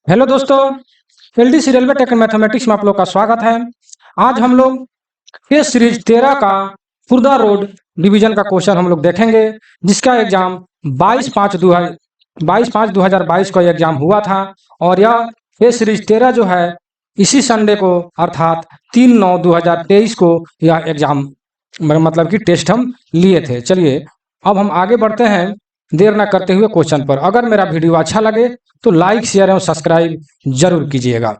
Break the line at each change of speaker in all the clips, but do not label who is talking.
Hello दोस्तों, LDC railway tech and mathematics में आप लोग का स्वागत है। आज हम लोग केस सीरीज 13 का खुर्दा रोड डिवीजन का क्वेश्चन हम लोग देखेंगे, जिसका एग्जाम 22/5/2022 को एग्जाम हुआ था। और यह केस सीरीज 13 जो है इसी संडे को अर्थात 3/9/2023 को यह एग्जाम मतलब कि टेस्ट हम लिए थे। चलिए अब हम आगे बढ़ते हैं देर ना करते हुए क्वेश्चन पर। अगर मेरा वीडियो अच्छा लगे तो लाइक शेयर एवं सब्सक्राइब जरूर कीजिएगा।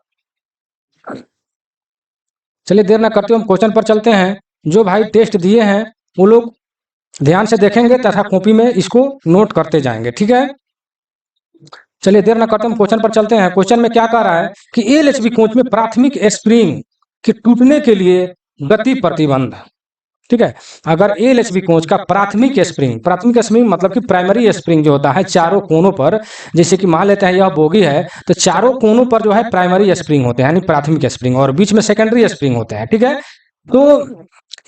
चलिए देर ना करते हुए हम क्वेश्चन पर चलते हैं। जो भाई टेस्ट दिए हैं वो लोग ध्यान से देखेंगे तथा कॉपी में इसको नोट करते जाएंगे, ठीक है। चलिए देर ना करते हम क्वेश्चन पर चलते हैं। क्वेश्चन में क्या कह रहा है कि एलएचबी कोच में प्राथमिक स्प्रिंग के टूटने के लिए गति प्रतिबंध, ठीक है। अगर एलएचबी कोच का प्राथमिक स्प्रिंग मतलब कि प्राइमरी स्प्रिंग जो होता है चारों कोनों पर, जैसे कि मान लेते हैं यह बोगी है तो चारों कोनों पर जो है प्राइमरी स्प्रिंग होते हैं यानी प्राथमिक स्प्रिंग, और बीच में सेकेंडरी स्प्रिंग होते हैं, ठीक है। तो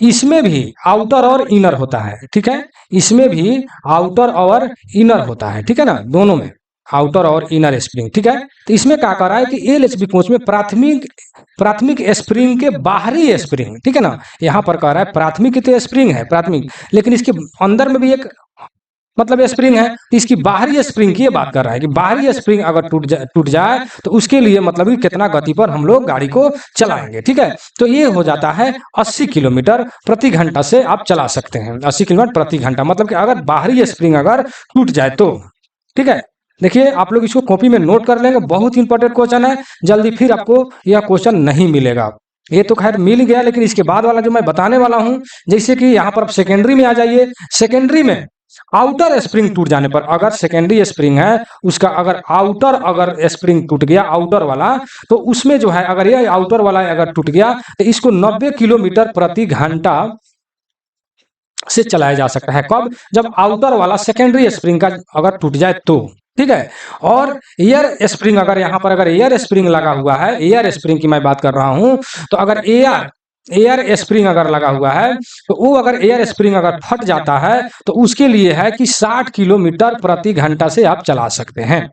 इसमें भी आउटर और इनर होता है, ठीक है। इसमें भी आउटर और इनर होता है, ठीक है ना, दोनों में आउटर और इनर स्प्रिंग, ठीक है। तो इसमें क्या कर रहा है कि एलएचबी कोच में प्राथमिक स्प्रिंग के बाहरी स्प्रिंग, ठीक है ना। यहाँ पर कह रहा है प्राथमिक तो स्प्रिंग है प्राथमिक, लेकिन इसके अंदर में भी एक मतलब स्प्रिंग है, तो इसकी बाहरी स्प्रिंग की ये बात कर रहा है कि बाहरी स्प्रिंग अगर टूट जाए तो उसके लिए मतलब कि कितना गति पर हम लोग गाड़ी को चलाएंगे, ठीक है। तो ये हो जाता है 80 किलोमीटर प्रति घंटा से आप चला सकते हैं। 80 किलोमीटर प्रति घंटा मतलब कि अगर बाहरी स्प्रिंग अगर टूट जाए तो, ठीक है। देखिए आप लोग इसको कॉपी में नोट कर लेंगे, बहुत इंपॉर्टेंट क्वेश्चन है। जल्दी फिर आपको यह क्वेश्चन नहीं मिलेगा। ये तो खैर मिल गया, लेकिन इसके बाद वाला जो मैं बताने वाला हूं, जैसे कि यहाँ पर सेकेंडरी में आ जाइए। सेकेंडरी में आउटर स्प्रिंग टूट जाने पर, अगर सेकेंडरी स्प्रिंग है उसका अगर आउटर अगर स्प्रिंग टूट गया आउटर वाला, तो उसमें जो है अगर ये आउटर वाला अगर टूट गया तो इसको 90 किलोमीटर प्रति घंटा से चलाया जा सकता है। कब? जब आउटर वाला सेकेंडरी स्प्रिंग का अगर टूट जाए तो, ठीक है। और एयर स्प्रिंग, अगर यहाँ पर अगर एयर स्प्रिंग लगा हुआ है, एयर स्प्रिंग की मैं बात कर रहा हूं, तो अगर एयर स्प्रिंग अगर लगा हुआ है तो वो अगर एयर स्प्रिंग अगर फट जाता है तो उसके लिए है कि 60 किलोमीटर प्रति घंटा से आप चला सकते हैं,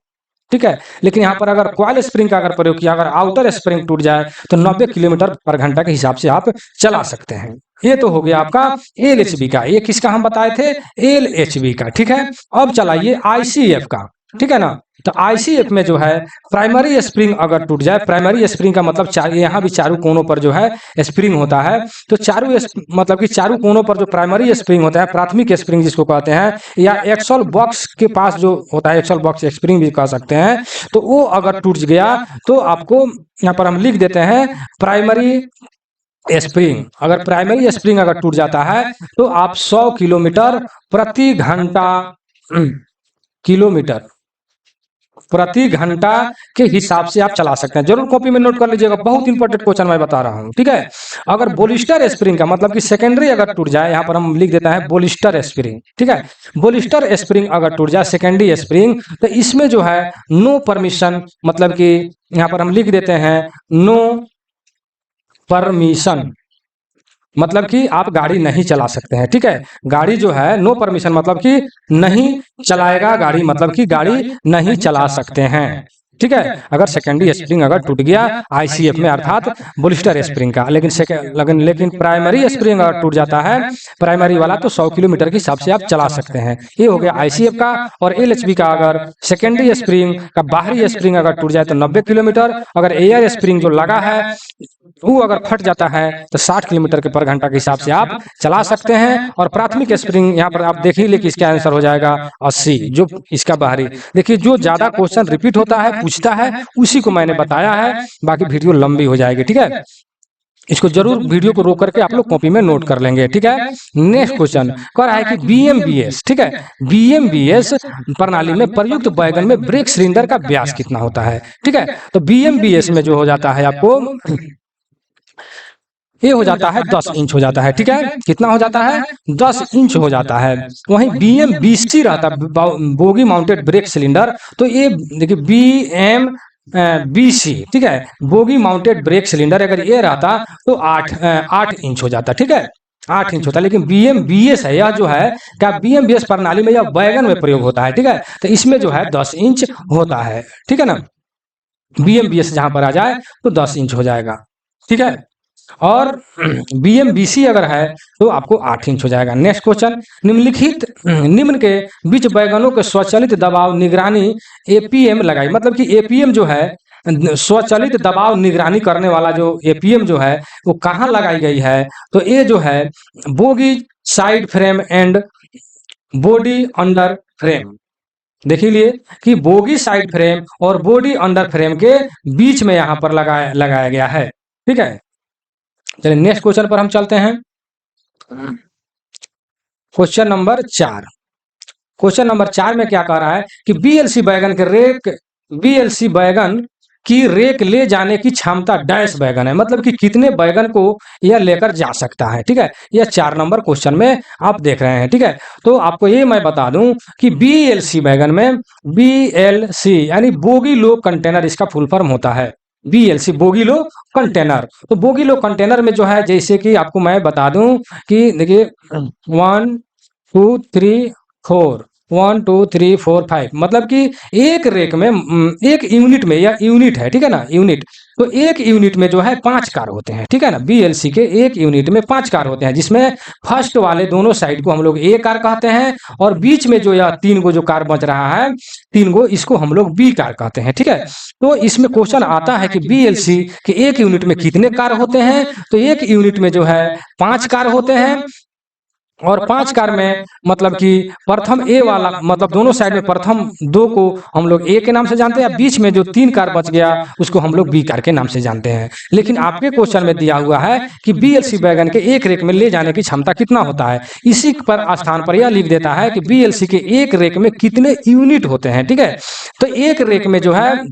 ठीक है। लेकिन यहाँ पर अगर कॉइल स्प्रिंग का अगर प्रयोग किया, अगर आउटर स्प्रिंग टूट जाए तो 90 किलोमीटर पर घंटा के हिसाब से आप चला सकते हैं। ये तो हो गया आपका एलएचबी का। ये किसका हम बताए थे? एलएचबी का, ठीक है। अब चलाइए आईसीएफ का, ठीक है ना। तो आईसीएफ में जो है प्राइमरी स्प्रिंग अगर टूट जाए, प्राइमरी स्प्रिंग का मतलब यहाँ भी चारों कोनों पर जो है स्प्रिंग होता है, तो मतलब कि चारों कोनों पर जो प्राइमरी स्प्रिंग होता है, प्राथमिक स्प्रिंग जिसको कहते हैं, या एक्सल बॉक्स के पास जो होता है एक्सल बॉक्स स्प्रिंग भी कह सकते हैं, तो वो अगर टूट गया तो आपको यहाँ पर हम लिख देते हैं प्राइमरी स्प्रिंग। अगर प्राइमरी स्प्रिंग अगर टूट जाता है तो आप 100 किलोमीटर प्रति घंटा किलोमीटर प्रति घंटा के हिसाब से आप चला सकते हैं। जरूर कॉपी में नोट कर लीजिएगा, बहुत इंपॉर्टेंट क्वेश्चन मैं बता रहा हूं, ठीक है। अगर बोलिस्टर स्प्रिंग का मतलब कि सेकेंडरी अगर टूट जाए, यहाँ पर हम लिख देता है बोलिस्टर स्प्रिंग, ठीक है। बोलिस्टर स्प्रिंग अगर टूट जाए सेकेंडरी स्प्रिंग, तो इसमें जो है नो परमिशन, मतलब कि यहाँ पर हम लिख देते हैं नो परमिशन, मतलब कि आप गाड़ी नहीं चला सकते हैं, ठीक है। गाड़ी जो है नो परमिशन मतलब कि नहीं चलाएगा गाड़ी, मतलब कि गाड़ी नहीं चला सकते हैं, ठीक है। अगर सेकेंडरी स्प्रिंग अगर टूट गया आईसीएफ में अर्थात बोलिस्टर स्प्रिंग का, लेकिन प्राइमरी स्प्रिंग अगर टूट जाता है प्राइमरी वाला, तो 100 किलोमीटर के हिसाब से आप चला सकते हैं। ये हो गया आईसीएफ का। और एलएचबी का अगर सेकेंडरी स्प्रिंग का बाहरी स्प्रिंग अगर टूट जाए तो 90 किलोमीटर, अगर एयर स्प्रिंग जो लगा है वो अगर फट जाता है तो 60 किलोमीटर के पर घंटा के हिसाब से आप चला सकते हैं। और प्राथमिक स्प्रिंग यहाँ पर आप देख ही ले कि इसका आंसर हो जाएगा 80, जो इसका बाहरी। देखिए जो ज्यादा क्वेश्चन रिपीट होता है पूछता है उसी को मैंने बताया है, बाकी वीडियो लंबी हो जाएगी, ठीक है। इसको जरूर वीडियो को रोक करके आप लोग कॉपी में नोट कर लेंगे, ठीक है। नेक्स्ट क्वेश्चन कह रहा है कि बीएमबीएस, ठीक है, बीएमबीएस प्रणाली में प्रयुक्त वैगन में ब्रेक सिलेंडर का व्यास कितना होता है, ठीक है। तो बीएमबीएस में जो हो जाता है आपको ये हो जाता है 10 इंच हो जाता है, ठीक है। कितना हो जाता है? 10 इंच हो जाता है। वहीं बीएमबीसी रहता है बोगी माउंटेड ब्रेक सिलेंडर, तो ये देखिए बीएम बीसी, ठीक है, बोगी माउंटेड ब्रेक सिलेंडर अगर ये रहता तो 8 इंच हो जाता, ठीक है, 8 इंच होता है। लेकिन बीएमबीएस है, यह जो है क्या बीएमबीएस प्रणाली में यह वैगन में प्रयोग होता है, ठीक है। तो इसमें जो है 10 इंच होता है, ठीक है ना। BMBS जहां पर आ जाए तो 10 इंच हो जाएगा, ठीक है। और BMBC अगर है तो आपको 8 इंच हो जाएगा। नेक्स्ट क्वेश्चन, निम्न के बीच बैगनों के स्वचालित दबाव निगरानी APM लगाई। मतलब कि APM जो है स्वचालित दबाव निगरानी करने वाला जो APM जो है वो कहाँ लगाई गई है, तो ये जो है bogie side frame and body under frame. देख लीजिए कि बोगी साइड फ्रेम और बॉडी अंडर फ्रेम के बीच में यहाँ पर लगाया गया है, ठीक है। चलिए नेक्स्ट क्वेश्चन पर हम चलते हैं। Question number 4। क्वेश्चन नंबर 4 में क्या कह रहा है कि BLC बैगन की रेक ले जाने की क्षमता डैश बैगन है। मतलब कि कितने बैगन को यह लेकर जा सकता है, ठीक है। यह 4 नंबर क्वेश्चन में आप देख रहे हैं, ठीक है। तो आपको ये मैं बता दूं कि BLC बैगन में BLC यानी बोगी लो कंटेनर इसका फुल फॉर्म होता है। BLC bogie low container. तो बोगीलो कंटेनर में जो है जैसे कि आपको मैं बता दूं कि देखिए 1 2 3 4 1 2 3 4 5 मतलब कि एक रेक में एक यूनिट में, या यूनिट है, ठीक है ना, यूनिट। तो एक यूनिट में जो है 5 कार होते हैं, ठीक है ना। BLC के एक यूनिट में 5 कार होते हैं, जिसमें फर्स्ट वाले दोनों साइड को हम लोग A कार कहते हैं, और बीच में जो यह 3 गो जो कार बच रहा है 3 गो, इसको हम लोग B कार कहते हैं, ठीक है। तो इसमें क्वेश्चन आता है कि BLC के एक यूनिट में कितने कार होते हैं, तो एक यूनिट में जो है 5 कार होते हैं। और 5 कार में मतलब कि प्रथम A वाला, मतलब दोनों साइड में प्रथम 2 को हम लोग A के नाम से जानते हैं, या बीच में जो 3 कार बच गया उसको हम लोग B कार के नाम से जानते हैं। लेकिन आपके क्वेश्चन में दिया हुआ है कि BLC बैगन के एक रेक में ले जाने की क्षमता कितना होता है। इसी पर स्थान पर यह लिख देता है कि BLC के एक रेक में कितने यूनिट होते हैं, ठीक है। तो एक रेक में जो है,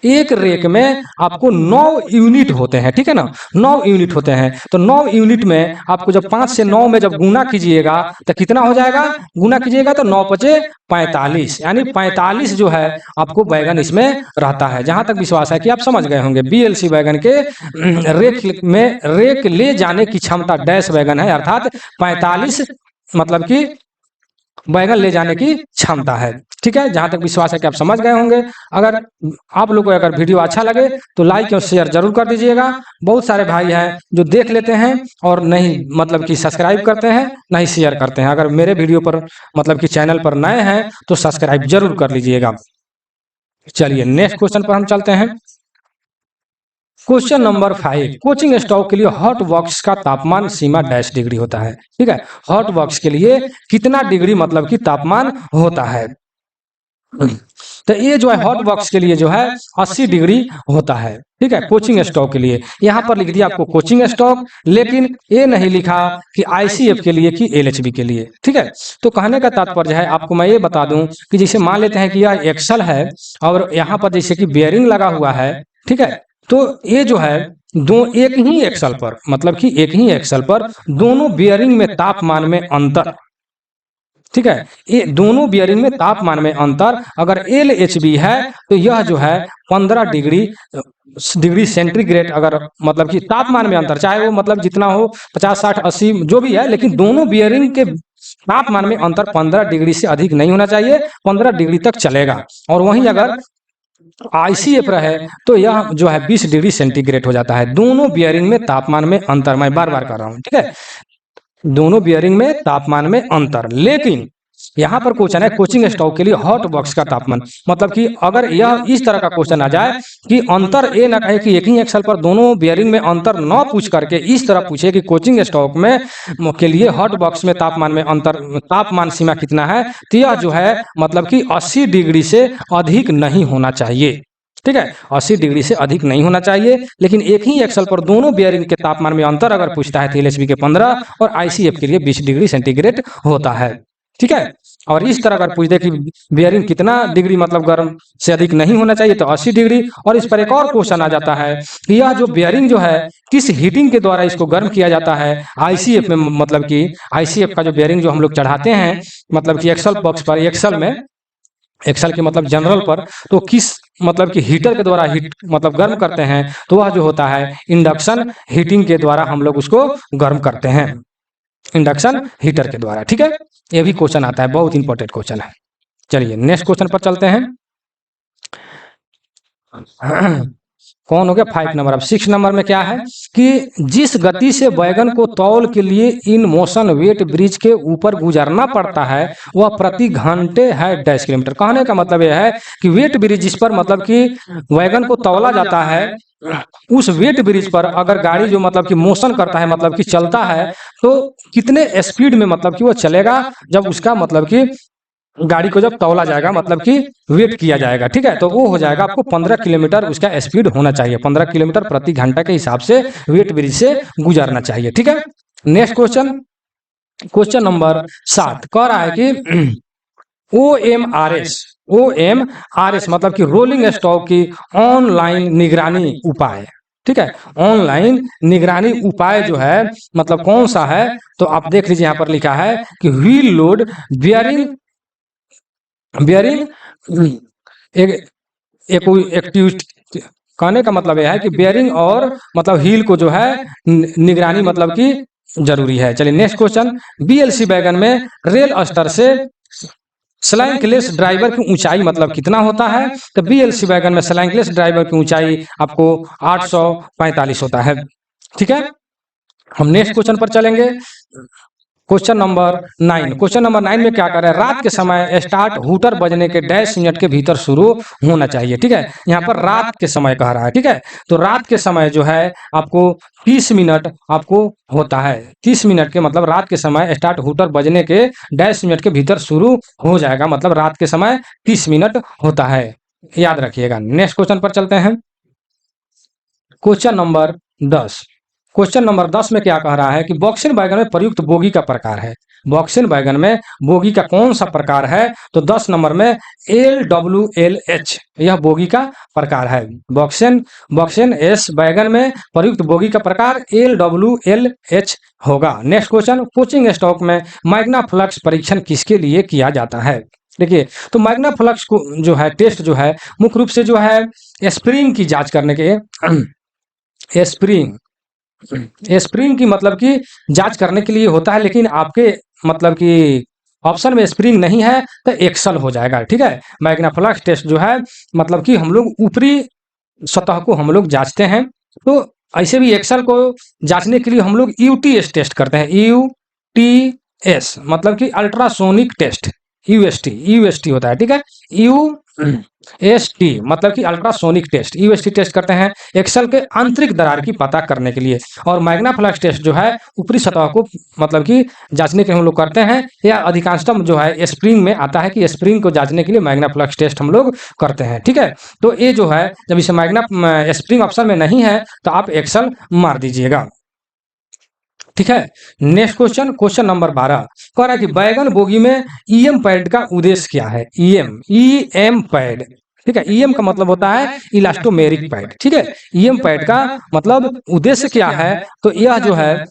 एक रेक में आपको 9 यूनिट होते हैं, ठीक है ना, 9 यूनिट होते हैं। तो 9 यूनिट में आपको जब 5 से 9 में जब गुना कीजिएगा तो कितना हो जाएगा, गुना कीजिएगा तो 9 पचे 45, यानी 45 जो है आपको बैगन इसमें रहता है। जहां तक विश्वास है कि आप समझ गए होंगे, BLC बैगन के रेक ले जाने की क्षमता डैश बैगन है, अर्थात 45 मतलब कि बैगन ले जाने की क्षमता है, ठीक है। जहां तक विश्वास है कि आप समझ गए होंगे। अगर आप लोग को अगर वीडियो अच्छा लगे तो लाइक और शेयर जरूर कर दीजिएगा। बहुत सारे भाई हैं जो देख लेते हैं और नहीं मतलब कि सब्सक्राइब करते हैं, नहीं शेयर करते हैं। अगर मेरे वीडियो पर मतलब कि चैनल पर नए हैं तो सब्सक्राइब जरूर कर लीजिएगा। चलिए नेक्स्ट क्वेश्चन पर हम चलते हैं। क्वेश्चन नंबर 5, कोचिंग स्टॉक के लिए हॉट बॉक्स का तापमान सीमा डैश डिग्री होता है, ठीक है। हॉट बॉक्स के लिए कितना डिग्री मतलब कि तापमान होता है। तो ये जो है हॉट बॉक्स के लिए जो है 80 डिग्री होता है, ठीक है, कोचिंग स्टॉक के लिए। यहाँ पर लिख दिया आपको कोचिंग स्टॉक, लेकिन ये नहीं लिखा कि ICF के लिए कि LHB के लिए, ठीक है। तो कहने का तात्पर्य है, आपको मैं ये बता दूं कि जैसे मान लेते हैं कि यह एक्सल है और यहाँ पर जैसे कि बेयरिंग लगा हुआ है, ठीक है। तो ये जो है एक ही एक्सल पर, मतलब कि एक ही एक्सल पर दोनों बेयरिंग में तापमान में अंतर, ठीक है। ये दोनों बियरिंग में तापमान में अंतर अगर LHB है तो यह जो है 15 डिग्री सेंटीग्रेड, अगर मतलब कि तापमान में अंतर, चाहे वो मतलब जितना हो 50 60 80 जो भी है, लेकिन दोनों बियरिंग के तापमान में अंतर 15 डिग्री से अधिक नहीं होना चाहिए, 15 डिग्री तक चलेगा। और वहीं अगर ICF रहे तो यह जो है 20 डिग्री सेंटीग्रेड हो जाता है। दोनों बियरिंग में तापमान में अंतर, मैं बार बार कर रहा हूँ, ठीक है, दोनों बियरिंग में तापमान में अंतर। लेकिन यहाँ पर क्वेश्चन है कोचिंग स्टॉक के लिए हॉट बॉक्स का तापमान, मतलब कि अगर यह इस तरह का क्वेश्चन आ जाए कि अंतर ये ना कहे कि एक ही एक्सल पर दोनों बियरिंग में अंतर न पूछ करके इस तरह पूछे कि कोचिंग स्टॉक में के लिए हॉट बॉक्स में तापमान में अंतर, तापमान सीमा कितना है, तो यह जो है मतलब कि 80 डिग्री से अधिक नहीं होना चाहिए, ठीक है, 80 डिग्री से अधिक नहीं होना चाहिए। लेकिन एक ही एक्सल पर दोनों बियरिंग के तापमान में अंतर अगर पूछता है तो LHB के 15 और ICF के लिए 20 डिग्री सेंटीग्रेड होता है, ठीक है। और इस तरह अगर पूछ दे कि बियरिंग कितना डिग्री मतलब गर्म से अधिक नहीं होना चाहिए तो 80 डिग्री। और इस पर एक और क्वेश्चन आ जाता है कि यह जो बियरिंग जो है किस हीटिंग के द्वारा इसको गर्म किया जाता है ICF में, मतलब कि ICF का जो बियरिंग जो हम लोग चढ़ाते हैं मतलब कि एक्सल बॉक्स पर, एक्सल में, एक्सल के मतलब जनरल पर, तो किस मतलब कि हीटर के द्वारा हीट मतलब गर्म करते हैं, तो वह जो होता है इंडक्शन हीटिंग के द्वारा हम लोग उसको गर्म करते हैं, इंडक्शन हीटर के द्वारा, ठीक है। ये भी क्वेश्चन आता है, बहुत इंपॉर्टेंट क्वेश्चन है। चलिए नेक्स्ट क्वेश्चन पर चलते हैं। कौन हो गया 5 नंबर। अब 6 नंबर में क्या है कि जिस गति से वैगन को तौल के लिए इन मोशन वेट ब्रिज के ऊपर गुजरना पड़ता है वह प्रति घंटे है डैश किलोमीटर। कहने का मतलब यह है कि वेट ब्रिज जिस पर मतलब कि वैगन को तौला जाता है उस वेट ब्रिज पर अगर गाड़ी जो मतलब कि मोशन करता है मतलब कि चलता है तो कितने स्पीड में मतलब कि वो चलेगा जब उसका मतलब कि गाड़ी को जब तौला जाएगा मतलब कि वेट किया जाएगा, ठीक है, तो वो हो जाएगा आपको 15 किलोमीटर उसका स्पीड होना चाहिए। 15 किलोमीटर प्रति घंटा के हिसाब से वेट ब्रिज से गुजरना चाहिए, ठीक है। नेक्स्ट क्वेश्चन, क्वेश्चन नंबर 7 कह रहा है कि OMRS, OMRS मतलब कि रोलिंग स्टॉक की ऑनलाइन निगरानी उपाय, ठीक है। ऑनलाइन निगरानी उपाय जो है मतलब कौन सा है, तो आप देख लीजिए यहाँ पर लिखा है कि व्हील लोड बियरिंग बियरिंग एक एक्टिविटी। कहने का मतलब यह है कि बेयरिंग और मतलब व्हील को जो है निगरानी मतलब कि जरूरी है। चलिए नेक्स्ट क्वेश्चन, BLC वैगन में रेल स्तर से स्लैंकलेस ड्राइवर की ऊंचाई मतलब कितना होता है, तो BLC वैगन में स्लैंकलेस ड्राइवर की ऊंचाई आपको 845 होता है, ठीक है। हम नेक्स्ट क्वेश्चन पर चलेंगे, क्वेश्चन नंबर 9। क्वेश्चन नंबर 9 में क्या कर रहा है, रात के समय स्टार्ट हूटर बजने के डैश मिनट के भीतर शुरू होना चाहिए, ठीक है। यहाँ पर रात के समय कह रहा है, ठीक है, तो रात के समय जो है आपको 30 मिनट आपको होता है। 30 मिनट के मतलब रात के समय स्टार्ट हूटर बजने के डैश मिनट के भीतर शुरू हो जाएगा, मतलब रात के समय 30 मिनट होता है, याद रखिएगा। नेक्स्ट क्वेश्चन पर चलते हैं, क्वेश्चन नंबर 10। क्वेश्चन नंबर 10 में क्या कह रहा है कि बॉक्सिंग वैगन में प्रयुक्त बोगी का प्रकार है। बॉक्सिंग वैगन में बोगी का कौन सा प्रकार है, तो 10 नंबर में LWLH यह बोगी का प्रकार है। बॉक्सिंग एस वैगन में प्रयुक्त बोगी का प्रकार LWLH होगा। नेक्स्ट क्वेश्चन, कोचिंग स्टॉक में मैग्ना फ्लक्स परीक्षण किसके लिए किया जाता है। देखिए, तो मैग्ना फ्लक्स को जो है टेस्ट जो है मुख्य रूप से जो है स्प्रिंग की जांच करने के स्प्रिंग स्प्रिंग की मतलब कि जांच करने के लिए होता है, लेकिन आपके मतलब कि ऑप्शन में स्प्रिंग नहीं है तो एक्सल हो जाएगा, ठीक है। मैग्ना फ्लक्स टेस्ट जो है मतलब कि हम लोग ऊपरी सतह को हम लोग जांचते हैं, तो ऐसे भी एक्सल को जांचने के लिए हम लोग UTS टेस्ट करते हैं। UTS मतलब कि अल्ट्रासोनिक टेस्ट, यूएसटी होता है, ठीक है। UST मतलब कि अल्ट्रासोनिक टेस्ट, UST टेस्ट करते हैं एक्सल के आंतरिक दरार की पता करने के लिए। और मैग्ना फ्लक्स टेस्ट जो है ऊपरी सतह को मतलब कि जांचने के हम लोग करते हैं, या अधिकांशतम जो है स्प्रिंग में आता है कि स्प्रिंग को जांचने के लिए मैग्ना फ्लक्स टेस्ट हम लोग करते हैं, ठीक है। तो ये जो है जब इसे मैग्ना स्प्रिंग ऑप्शन में नहीं है तो आप एक्सल मार दीजिएगा, ठीक है। नेक्स्ट क्वेश्चन, क्वेश्चन नंबर 12 कह रहा है कि बैगन बोगी में EM पैड का उद्देश्य क्या है। EM पैड, ठीक है, EM का मतलब होता है इलास्टोमेरिक पैड, ठीक है। EM पैड का मतलब उद्देश्य क्या है, तो यह जो है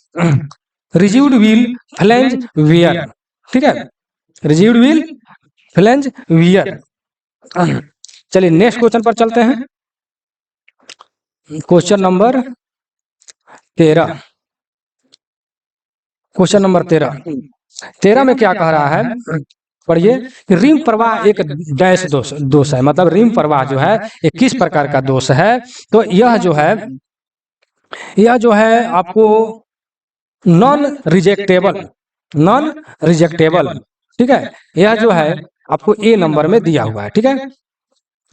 रिजिड व्हील फ्लैंज वियर, ठीक है, रिजिड व्हील फ्लैंज वियर। चलिए नेक्स्ट क्वेश्चन पर चलते हैं, क्वेश्चन नंबर 13। क्वेश्चन नंबर 13 में क्या कह रहा है, पढ़िए कि रिम प्रवाह एक डैश दोष है, मतलब रिम प्रवाह जो है ये किस प्रकार का दोष है, तो यह जो है आपको नॉन रिजेक्टेबल, नॉन रिजेक्टेबल, ठीक है, यह जो है आपको A नंबर में दिया हुआ है, ठीक है,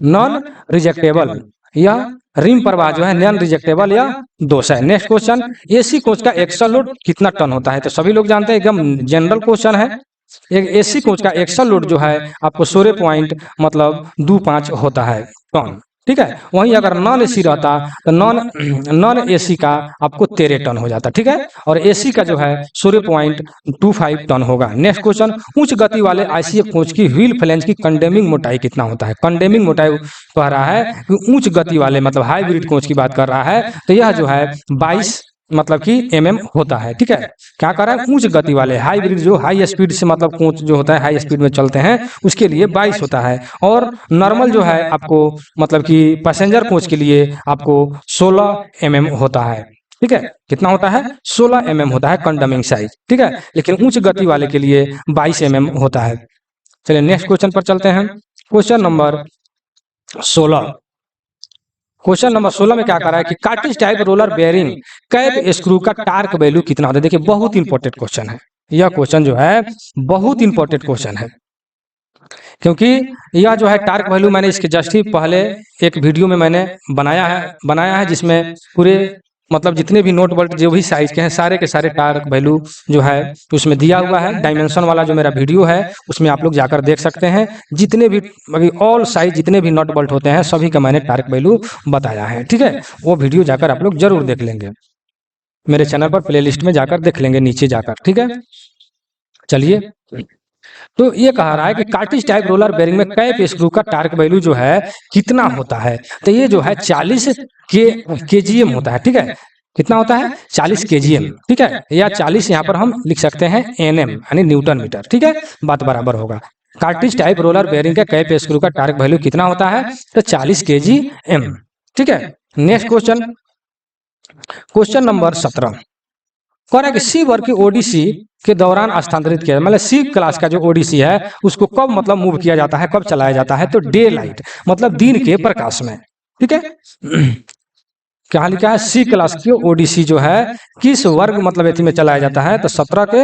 नॉन रिजेक्टेबल या रिम प्रवाह जो है नॉन रिजेक्टेबल या दोष है। नेक्स्ट क्वेश्चन, AC कोच का एक्सल लोड कितना टन होता है, तो सभी लोग जानते हैं एकदम जनरल क्वेश्चन है। एक AC कोच का एक्सल लोड जो है आपको 16 पॉइंट मतलब 25 होता है टन, ठीक है। वहीं अगर नॉन AC रहता तो नॉन AC का आपको 13 टन हो जाता, ठीक है, और AC का जो है 16.25 टन होगा। नेक्स्ट क्वेश्चन, उच्च गति वाले ICF कोच की व्हील फ्लैंज की कंडेमिंग मोटाई कितना होता है। कंडेमिंग मोटाई कह रहा है कि उच्च गति वाले मतलब हाइब्रिड कोच की बात कर रहा है, तो यह जो है 22 मतलब कि mm होता है, ठीक है। क्या कर रहा है, उच्च गति वाले हाइब्रिड जो हाई स्पीड से मतलब कोच जो होता है हाई स्पीड में चलते हैं उसके लिए 22 होता है, और नॉर्मल जो है आपको मतलब कि पैसेंजर कोच के लिए आपको 16 mm होता है, ठीक है। कितना होता है, 16 mm होता है कंडमिंग साइज, ठीक है, लेकिन उच्च गति वाले के लिए 22 mm होता है। चलिए नेक्स्ट क्वेश्चन पर चलते हैं, क्वेश्चन नंबर 16। क्वेश्चन नंबर 16 में क्या कर रहा है कि cartridge type roller bearing cap screw का टार्क वैल्यू कितना होता है। देखिए बहुत इंपॉर्टेंट क्वेश्चन है यह क्वेश्चन, जो है बहुत इंपॉर्टेंट क्वेश्चन है, क्योंकि यह जो है टार्क वैल्यू मैंने इसके जस्ट ही पहले एक वीडियो में मैंने बनाया है जिसमें पूरे मतलब जितने भी नोट बोल्ट जो भी साइज के हैं सारे के सारे टार्क वैल्यू जो है उसमें दिया हुआ है। डायमेंशन वाला जो मेरा वीडियो है उसमें आप लोग जाकर देख सकते हैं, जितने भी ऑल साइज जितने भी नट बोल्ट होते हैं सभी का मैंने टार्क वैल्यू बताया है। ठीक है, वो वीडियो जाकर आप लोग जरूर देख लेंगे, मेरे चैनल पर प्लेलिस्ट में जाकर देख लेंगे नीचे जाकर। ठीक है, चलिए, तो ये कह रहा है कि कार्टिज टाइप रोलर बेरिंग में कैप स्क्रू का टार्क वैल्यू जो है कितना होता है। तो ये जो है 40 केजीएम होता है। ठीक है, कितना होता है 40 केजीएम। ठीक है, या 40 यहाँ पर हम लिख सकते हैं एनएम यानी न्यूटन मीटर। ठीक है, बात बराबर होगा। कार्टिज टाइप रोलर बेरिंग का कैप स्क्रू का टार्क वैल्यू कितना होता है, तो 40 केजीएम। ठीक है, नेक्स्ट क्वेश्चन, क्वेश्चन नंबर 17 कह रहा है कि सी वर्ग की ओडीसी के दौरान स्थानांतरित किया, मतलब सी क्लास का जो ओडीसी है उसको कब मतलब मूव किया जाता है, कब चलाया जाता है, तो डे लाइट मतलब दिन के प्रकाश में। ठीक है, क्या लिखा है सी क्लास की ओडीसी जो है किस वर्ग मतलब एथी में चलाया जाता है, तो 17 के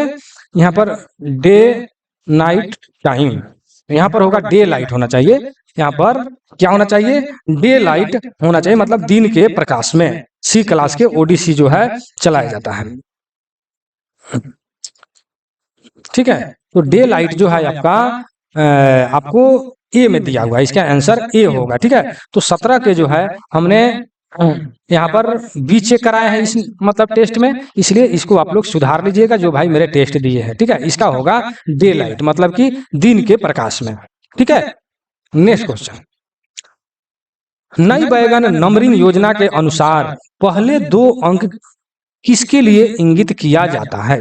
यहाँ पर डे नाइट टाइम, यहाँ पर होगा डे लाइट होना चाहिए, यहाँ पर क्या होना चाहिए डे लाइट होना चाहिए, मतलब दिन के प्रकाश में सी क्लास के ओडीसी जो है चलाया जाता है। ठीक है, तो डे लाइट जो है आपका आपको ए में दिया हुआ है, इसका आंसर ए होगा। ठीक है, तो 17 के जो है हमने यहाँ पर बी चेक कराया है इस मतलब टेस्ट में, इसलिए इसको आप लोग सुधार लीजिएगा जो भाई मेरे टेस्ट दिए हैं। ठीक है, इसका होगा डे लाइट मतलब कि दिन के प्रकाश में। ठीक है, नेक्स्ट क्वेश्चन, नई बैगन नंबरिंग योजना के अनुसार पहले 2 अंक किसके लिए इंगित किया जाता है,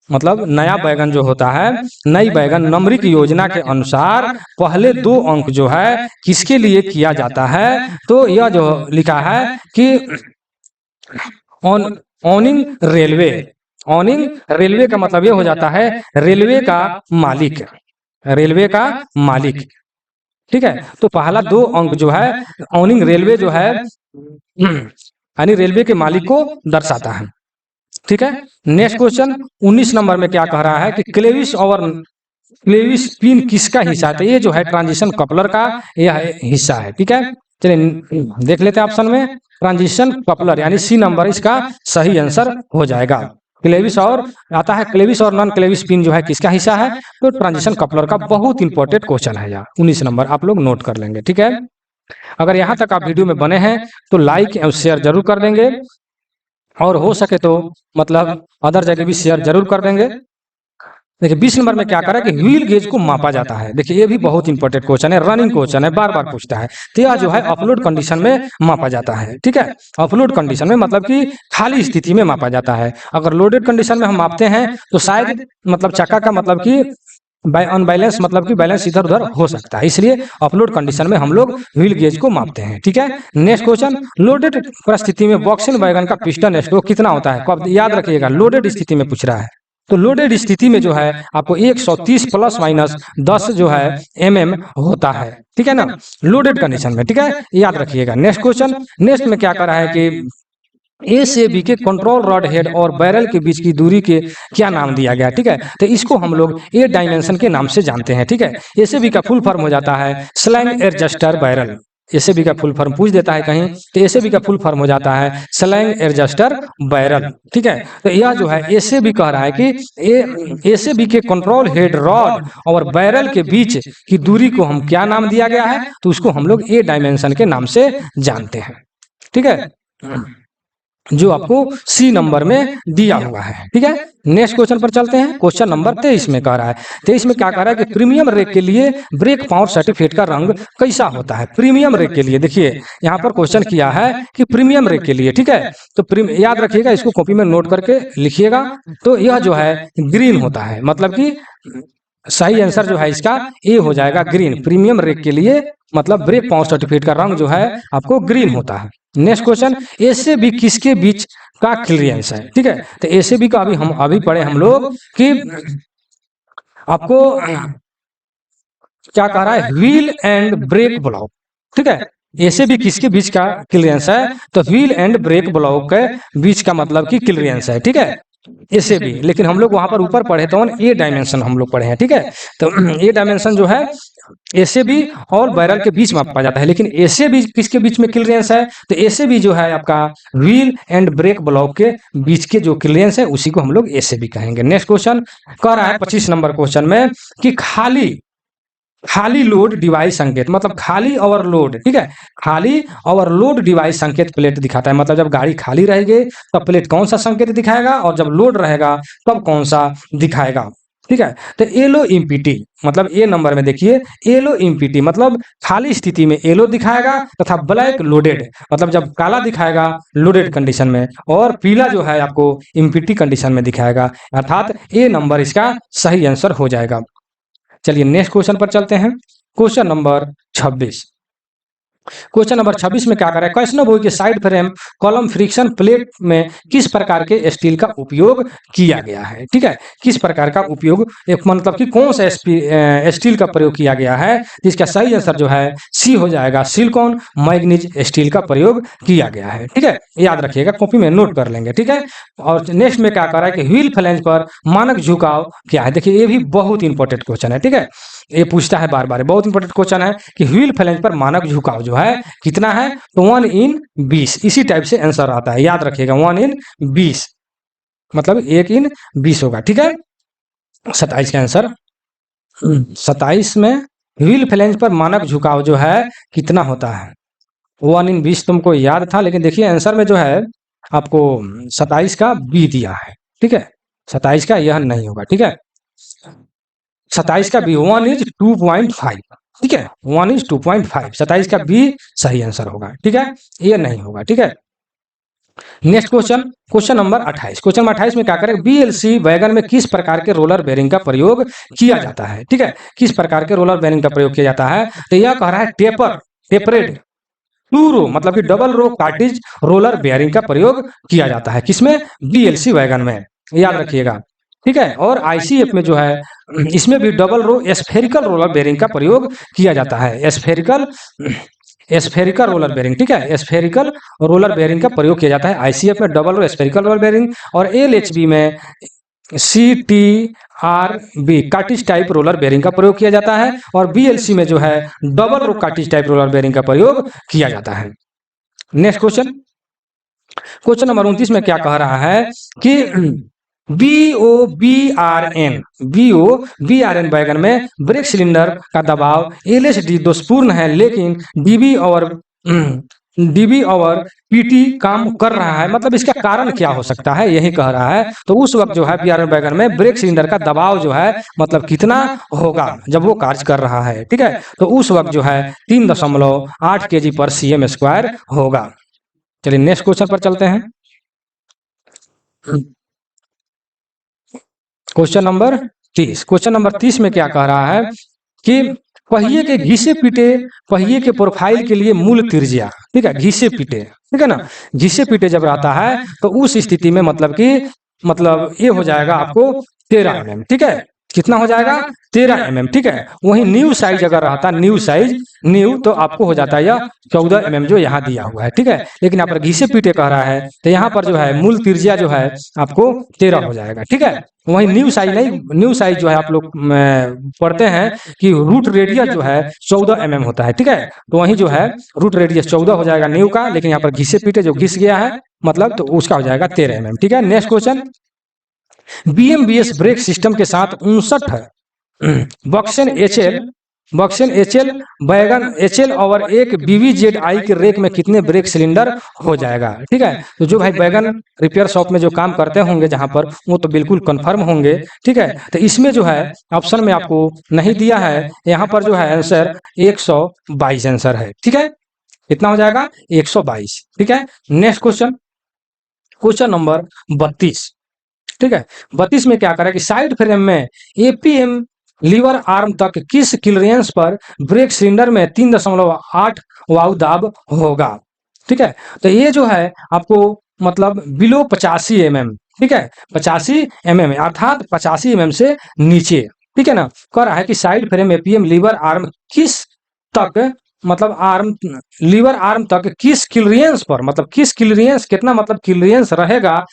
मतलब नया बैगन जो होता है नई बैगन नंबरिंग योजना के अनुसार पहले 2 अंक जो है किसके लिए किया जाता है, तो यह जो लिखा है कि ऑनिंग रेलवे, ऑनिंग रेलवे का मतलब यह हो जाता है रेलवे का मालिक, रेलवे का मालिक। ठीक है, तो पहला 2 अंक जो है ऑनिंग रेलवे जो है यानी रेलवे के मालिक को दर्शाता है। ठीक है, नेक्स्ट क्वेश्चन 19 नंबर में क्या कह रहा है कि क्लेविस और क्लेविस पिन किसका हिस्सा है, तो ये जो है ट्रांजिशन कपलर का यह हिस्सा है। ठीक है, चलिए देख लेते हैं ऑप्शन में ट्रांजिशन कपलर यानी सी नंबर इसका सही आंसर हो जाएगा। क्लेविस और आता है क्लेविस और नॉन क्लेविस पिन जो है किसका हिस्सा है, तो ट्रांजिशन कपलर का बहुत इंपॉर्टेंट क्वेश्चन है यार, 19 नंबर आप लोग नोट कर लेंगे। ठीक है, अगर यहाँ तक आप वीडियो में बने हैं तो लाइक और शेयर जरूर कर देंगे, और हो सके तो मतलब अदर जगह भी शेयर जरूर कर देंगे। देखिए 20 नंबर में क्या करा कि व्हील गेज को मापा जाता है। देखिए ये भी बहुत इंपॉर्टेंट क्वेश्चन है, रनिंग क्वेश्चन है, बार बार पूछता है। तो यह जो है अपलोड कंडीशन में मापा जाता है। ठीक है, अपलोड कंडीशन में मतलब कि खाली स्थिति में मापा जाता है। अगर लोडेड कंडीशन में हम मापते हैं तो शायद मतलब चक्का का मतलब कि अनबैलेंस मतलब कि बैलेंस इधर उधर हो सकता है, इसलिए अपलोड कंडीशन में हम लोग व्हील गेज को मापते हैं। ठीक है, नेक्स्ट क्वेश्चन, लोडेड परिस्थिति में बॉक्सिंग वैगन का पिस्टन स्ट्रोक कितना होता है, कब याद रखिएगा लोडेड स्थिति में पूछ रहा है। तो लोडेड स्थिति में जो है आपको 130 प्लस माइनस 10 जो है mm होता है। ठीक है ना, लोडेड कंडीशन में। ठीक है, याद रखिएगा। नेक्स्ट क्वेश्चन, नेक्स्ट में क्या कर रहा है कि ए से बी के कंट्रोल रॉड हेड और बैरल के बीच की दूरी के क्या नाम दिया गया। ठीक है, तो इसको हम लोग ए डायमेंशन के नाम से जानते हैं। ठीक है, ए से बी का फुल फॉर्म हो जाता है स्लैंग एडजस्टर बैरल, ए से बी का फुल फॉर्म पूछ देता है कहीं, तो ए से बी का फुल फॉर्म हो जाता है स्लैंग एडजस्टर बैरल। ठीक है, तो यह जो है ए से बी कह रहा है कि ए से बी के कंट्रोल हेड रॉड और बैरल के बीच की दूरी को हम क्या नाम दिया गया है, तो उसको हम लोग ए डायमेंशन के नाम से जानते हैं। ठीक है, जो आपको सी नंबर में दिया हुआ है। ठीक है, नेक्स्ट क्वेश्चन पर चलते हैं। क्वेश्चन नंबर 23 में कह रहा है, 23 में क्या कह रहा है कि प्रीमियम रेक के लिए ब्रेक पावर सर्टिफिकेट का रंग कैसा होता है। प्रीमियम रेक के लिए देखिए यहाँ पर क्वेश्चन किया है कि प्रीमियम रेक के लिए। ठीक है, तो याद रखिएगा, इसको कॉपी में नोट करके लिखिएगा। तो यह जो है ग्रीन होता है, मतलब कि सही आंसर जो है इसका ए हो जाएगा ग्रीन। प्रीमियम रेक के लिए मतलब ब्रेक पावर सर्टिफिकेट का रंग जो है आपको ग्रीन होता है। नेक्स्ट क्वेश्चन, ए से बी किसके बीच का क्लियरेंस है। ठीक है, तो ए से बी का अभी पढ़े हम लोग कि आपको क्या कह रहा है व्हील एंड ब्रेक ब्लॉक। ठीक है, ए से बी किसके बीच का क्लियरेंस है? तो व्हील एंड ब्रेक ब्लॉक के बीच का मतलब कि क्लियरेंस है, ठीक है, ए से बी। लेकिन हम लोग वहां पर ऊपर पढ़े तो ए डायमेंशन हम लोग पढ़े हैं, ठीक है। तो ए डायमेंशन जो है ए से बी और बैरल के बीच मापा जाता है, लेकिन ए से बी किसके बीच में क्लियरेंस है? तो ए से बी जो है आपका व्हील एंड ब्रेक ब्लॉक के बीच के जो क्लियरेंस है उसी को हम लोग ए से बी कहेंगे। नेक्स्ट क्वेश्चन कह रहा है 25 नंबर क्वेश्चन में कि खाली खाली लोड डिवाइस संकेत, मतलब खाली ओवरलोड, ठीक है, खाली ओवरलोड डिवाइस संकेत प्लेट दिखाता है। मतलब जब गाड़ी खाली रहेगी तब प्लेट कौन सा संकेत दिखाएगा और जब लोड रहेगा तब कौन सा दिखाएगा, ठीक है। तो एलो इम्पीटी, मतलब ए नंबर में देखिए एलो इम्पीटी मतलब खाली स्थिति में एलो दिखाएगा तथा ब्लैक लोडेड मतलब जब काला दिखाएगा लोडेड कंडीशन में, और पीला जो है आपको इम्पीटी कंडीशन में दिखाएगा, अर्थात ए नंबर इसका सही आंसर हो जाएगा। चलिए नेक्स्ट क्वेश्चन पर चलते हैं। Question number 26। क्वेश्चन नंबर 26 में क्या कर रहा है? कैसनो बोई के side frame column friction plate में किस प्रकार के स्टील का उपयोग किया गया है, ठीक है, किस प्रकार का उपयोग, एक मतलब कि कौन सा स्टील का प्रयोग किया गया है? जिसका सही आंसर जो है सी हो जाएगा, सिलिकॉन मैग्नीज स्टील का प्रयोग किया गया है, ठीक है, याद रखिएगा, कॉपी में नोट कर लेंगे, ठीक है। और नेक्स्ट में क्या कर रहा है कि व्हील फ्लैंज पर मानक झुकाव क्या है? देखिए ये भी बहुत इंपॉर्टेंट क्वेश्चन है, ठीक है, ये पूछता है बार बार, बहुत इंपॉर्टेंट क्वेश्चन है कि व्हील फ्लैंज पर मानक झुकाव जो है कितना है? तो 1/20, इसी टाइप से आंसर आता है, याद रखिएगा 1/20 मतलब 1/20 होगा, ठीक है। 27 का आंसर 27 में व्हील फ्लैंज पर मानक झुकाव जो है कितना होता है? 1/20 तुमको याद था, लेकिन देखिए आंसर में जो है आपको 27 का बी दिया है, ठीक है, 27 का यह नहीं होगा, ठीक है, 27 का बी 1/2.5, ठीक है, 1/2.5, 27 का बी सही आंसर होगा, ठीक है, ये नहीं होगा, ठीक है। Next question, question number 28। Question number 28 में क्या करें? बीएलसी वैगन में किस प्रकार के रोलर बेरिंग का प्रयोग किया जाता है, ठीक है, किस प्रकार के रोलर बेरिंग का प्रयोग किया जाता है? तो यह कह रहा है टेपरेड टू रो मतलब कि double row cartridge roller bearing का प्रयोग किया जाता है, किसमें? बीएलसी वैगन में, याद रखिएगा, ठीक है। और आईसीएफ में जो है इसमें भी double row spherical roller bearing का प्रयोग किया जाता है, स्फेरिकल रोलर बेयरिंग, ठीक है, स्फेरिकल रोलर बेयरिंग का प्रयोग किया जाता है आईसीएफ में, double row spherical roller bearing, और एलएचबी में CTRB cartridge type roller bearing का प्रयोग किया जाता है, और बीएलसी में जो है double row cartridge type roller bearing का प्रयोग किया जाता है। नेक्स्ट क्वेश्चन, क्वेश्चन नंबर 29 में क्या कह रहा है कि BOBRN वैगन में ब्रेक सिलेंडर का दबाव LHD दोषपूर्ण है, लेकिन डीबी और पीटी काम कर रहा है, मतलब इसका कारण क्या हो सकता है, यही कह रहा है। तो उस वक्त जो है BRN वैगन में ब्रेक सिलेंडर का दबाव जो है मतलब कितना होगा जब वो कार्य कर रहा है, ठीक है, तो उस वक्त जो है 3.8 kg/cm² होगा। चलिए नेक्स्ट क्वेश्चन पर चलते हैं। Question number 30। क्वेश्चन नंबर 30 में क्या कह रहा है कि पहिए के घिसे पीटे पहिए के प्रोफाइल के लिए मूल त्रिज्या, ठीक है, घिसे पीटे, ठीक है ना, घिसे पीटे जब रहता है तो उस स्थिति में मतलब कि मतलब ये हो जाएगा आपको 13 mm, ठीक है, कितना हो जाएगा? 13 mm, ठीक है। वही न्यू साइज अगर रहता न्यू तो आपको हो जाता है यह 14 mm जो यहाँ दिया हुआ है, ठीक है, लेकिन यहाँ पर घिसे पीटे कह रहा है तो यहाँ पर जो है मूल त्रिज्या जो है आपको 13 हो जाएगा, ठीक है। वही न्यू साइज नहीं, न्यू साइज जो है आप लोग पढ़ते हैं कि रूट रेडियस जो है 14 mm होता है, ठीक है, तो वही जो है रूट रेडियस 14 हो जाएगा न्यू का, लेकिन यहाँ पर घिसे पीटे जो घिस गया है मतलब तो उसका हो जाएगा 13 mm, ठीक है। Next question, BMBS brake system के साथ 59 बक्सन HL वैगन HL और एक BVZI के रेक में कितने ब्रेक सिलेंडर हो जाएगा, ठीक है। तो जो भाई वैगन रिपेयर शॉप में जो काम करते होंगे जहां पर वो तो बिल्कुल कंफर्म होंगे, ठीक है। तो इसमें जो है ऑप्शन में आपको नहीं दिया है, यहाँ पर जो है आंसर 122 आंसर है, ठीक है, कितना हो जाएगा? 122, ठीक है। नेक्स्ट क्वेश्चन, क्वेश्चन नंबर 32, ठीक है। 32 में क्या करें कि साइड फ्रेम में APM लीवर आर्म तक किस क्लियरेंस पर ब्रेक सिलेंडर में 3.8 वायु दाब होगा, ठीक है। तो ये जो है आपको मतलब बिलो 85 mm, ठीक है, 85 mm अर्थात 85 mm से नीचे, ठीक है ना। कह रहा है कि side frame APM lever arm किस तक मतलब आर्म, लीवर आर्म तक किस क्लियरेंस पर, मतलब किस क्लियरेंस, कितना मतलब क्लियरेंस रहेगा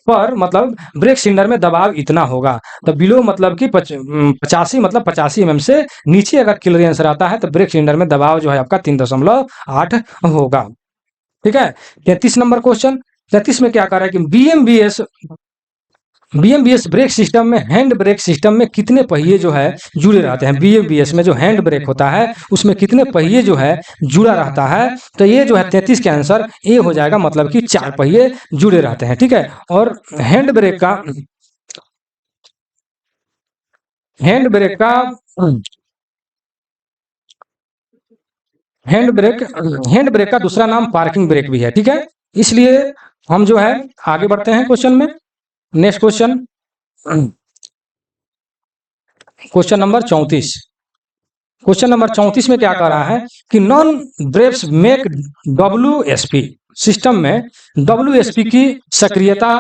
पर मतलब ब्रेक सिलेंडर में दबाव इतना होगा। तो बिलो मतलब कि 85 मतलब 85 से नीचे अगर क्लियरेंस रहता है तो ब्रेक सिलेंडर में दबाव जो है आपका 3.8 होगा। ठीक है। 33 नंबर क्वेश्चन, 33 में क्या कह रहा है कि बीएमबीएस ब्रेक सिस्टम में, हैंड ब्रेक सिस्टम में कितने पहिए जो है जुड़े रहते हैं। बीएमबीएस में जो हैंड ब्रेक होता है उसमें कितने पहिए जो है जुड़ा रहता है। तो ये जो है 33 के आंसर ए हो जाएगा, मतलब कि 4 पहिए जुड़े रहते हैं। ठीक है। और हैंड ब्रेक का, हैंड ब्रेक का हैंड ब्रेक, हैंड ब्रेक का दूसरा नाम पार्किंग ब्रेक भी है। ठीक है। इसलिए हम जो है आगे बढ़ते हैं क्वेश्चन में। Next question, question number 34। Question number 34 में क्या कह रहा है कि नॉन ब्रेव्स मेक डब्ल्यूएसपी सिस्टम में डब्ल्यूएसपी की सक्रियता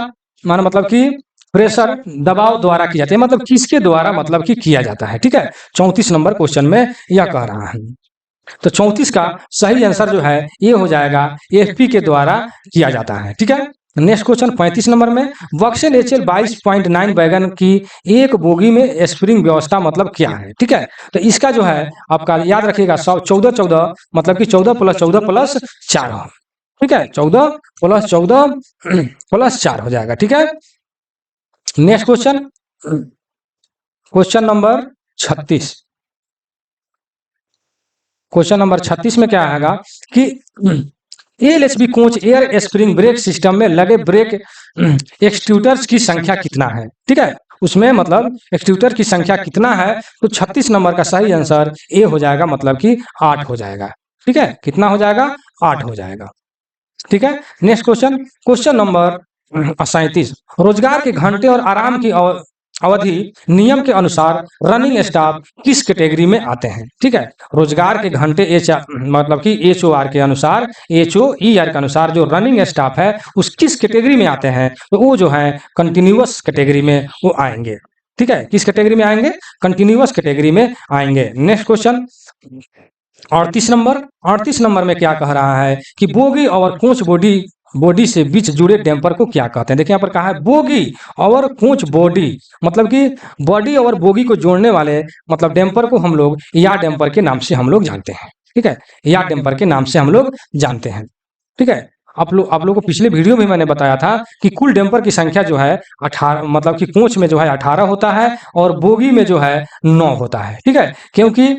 माना मतलब कि प्रेशर दबाव द्वारा की जाती है, मतलब किसके द्वारा मतलब कि किया जाता है। ठीक है। 34 नंबर क्वेश्चन में यह कह रहा है। तो 34 का सही आंसर जो है ये हो जाएगा, एफपी के द्वारा किया जाता है। ठीक है। नेक्स्ट क्वेश्चन 35 नंबर में, वक्सन HL 22.9 वैगन की एक बोगी में स्प्रिंग व्यवस्था मतलब क्या है। ठीक है। तो इसका जो है आपका याद रखिएगा 14 मतलब कि 14 + 14 + 4। ठीक है। 14 + 14 + 4 हो जाएगा। ठीक है। Next question, question number 36। Question number 36 में क्या आएगा कि LHB coach air spring brake system में लगे ब्रेक एक्सट्यूटर्स की संख्या कितना है। ठीक है। उसमें मतलब एक्सट्यूटर की संख्या कितना है। तो 36 नंबर का सही आंसर ए हो जाएगा, मतलब कि 8 हो जाएगा। ठीक है। कितना हो जाएगा, 8 हो जाएगा। ठीक है। Next question, question number 37। रोजगार के घंटे और आराम की अवधि नियम के अनुसार रनिंग स्टाफ किस कैटेगरी में आते हैं। ठीक है। रोजगार के घंटे मतलब कि HOR के अनुसार, HOER के अनुसार जो रनिंग स्टाफ है उस किस कैटेगरी में आते हैं, तो वो जो है कंटिन्यूअस कैटेगरी में वो आएंगे। ठीक है। किस कैटेगरी में आएंगे, कंटिन्यूअस कैटेगरी में आएंगे। नेक्स्ट क्वेश्चन 38 नंबर में क्या कह रहा है कि बोगी और कोच बॉडी से बीच जुड़े डैम्पर को क्या कहते हैं। देखिए यहाँ पर कहा है बोगी और कोच बॉडी, मतलब कि बॉडी और बोगी को जोड़ने वाले मतलब डैम्पर को हम लोग या डैम्पर के नाम से हम लोग जानते हैं। ठीक है। या डैम्पर के नाम से हम लोग जानते हैं। ठीक है। आप लोगों को पिछले वीडियो में मैंने बताया था कि कुल डैम्पर की संख्या जो है 18, मतलब कि कोच में जो है 18 होता है और बोगी में जो है 9 होता है। ठीक है। क्योंकि